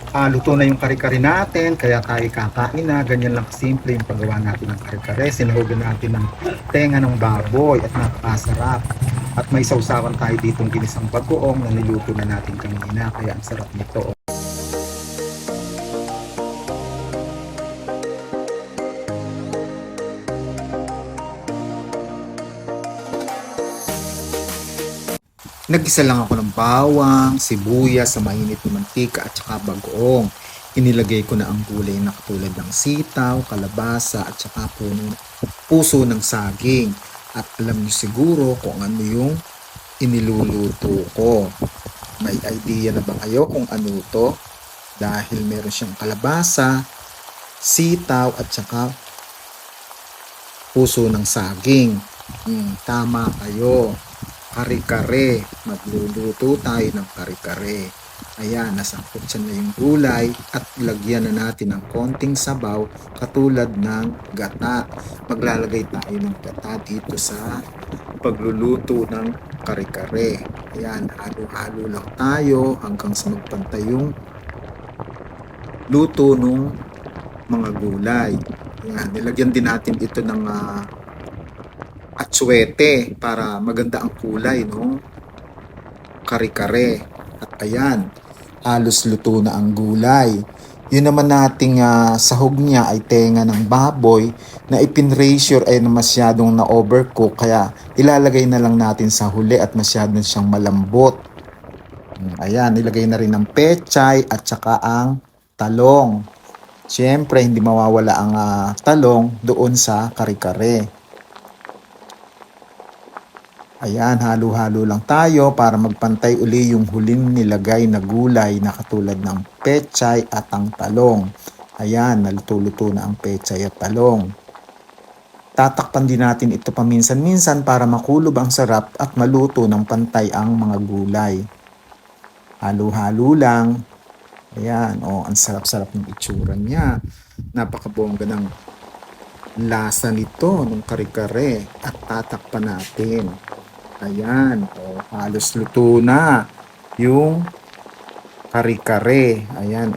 Luto na yung kare-kare natin, kaya tayo kakain na. Ganyan lang simple yung paggawa natin ng kare-kare. Sinahugan natin ng tenga ng baboy at napakasarap. At may sausawan tayo ditong ginisang bagoong na niluto na natin kanina, kaya ang sarap nito. Nagisa lang ako ng bawang, sibuyas sa mainit na mantika at saka bagoong. Inilagay ko na ang gulay na katulad ng sitaw, kalabasa at saka puso ng saging. At alam niyo siguro kung ano yung iniluluto ko. May idea na ba kayo kung ano to? Dahil meron siyang kalabasa, sitaw at saka puso ng saging. Tama kayo. Kare-kare. Magluluto tayo ng kare-kare. Ayan, nasangkot siya na yung gulay at lagyan na natin ng konting sabaw katulad ng gata. Maglalagay tayo ng gata dito sa pagluluto ng kare-kare. Ayan, halo-halo lang tayo hanggang sa magpantay yung luto ng mga gulay. Ayan, nilagyan din natin ito ng atsuete para maganda ang kulay no kare-kare. At ayan, halos luto na ang gulay. Yun naman nating sahog niya ay tenga ng baboy na ipinrasure ay masyadong na-overcook kaya ilalagay na lang natin sa huli at masyadong siyang malambot. Ayan, nilagay na rin ang pechay at saka ang talong. Siyempre, hindi mawawala ang talong doon sa kare-kare. Ayan, halo-halo lang tayo para magpantay uli yung huling nilagay na gulay na katulad ng pechay at ang talong. Ayan, naluto-luto na ang pechay at talong. Tatakpan din natin ito paminsan-minsan para makulob ang sarap at maluto ng pantay ang mga gulay. Halo-halo lang. Ayan, ang sarap-sarap ng itsura niya. Napakabongga ng lasa nito ng kare-kare at tatakpan natin. Ayan, halos luto na yung kare-kare. Ayan,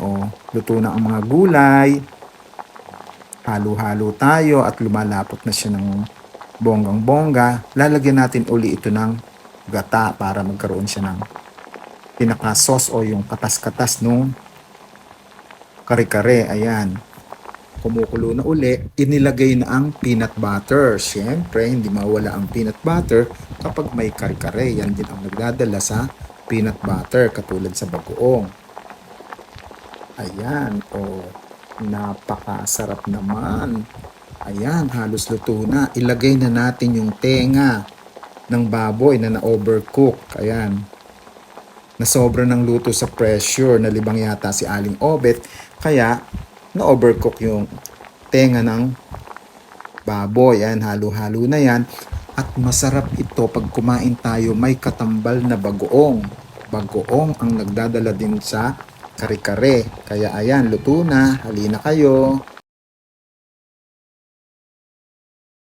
luto na ang mga gulay. Halo-halo tayo at lumalapot na siya ng bonggang-bongga. Lalagyan natin uli ito ng gata para magkaroon siya ng pinaka-sauce o yung katas-katas nung kare-kare. Ayan. Kumukulo na uli, inilagay na ang peanut butter. Siyempre, hindi mawala ang peanut butter kapag may kare-kare. Yan din ang nagdadala sa peanut butter, katulad sa bagoong. Ayan, napakasarap naman. Ayan, halos luto na. Ilagay na natin yung tenga ng baboy na na-overcook. Ayan, nasobra ng luto sa pressure, nalibang yata si Aling Obet, kaya na-overcook yung tenga ng baboy. Ayan, halo-halo na yan. At masarap ito pag kumain tayo may katambal na bagoong. Bagoong ang nagdadala din sa kare-kare. Kaya ayan, luto na. Halina kayo.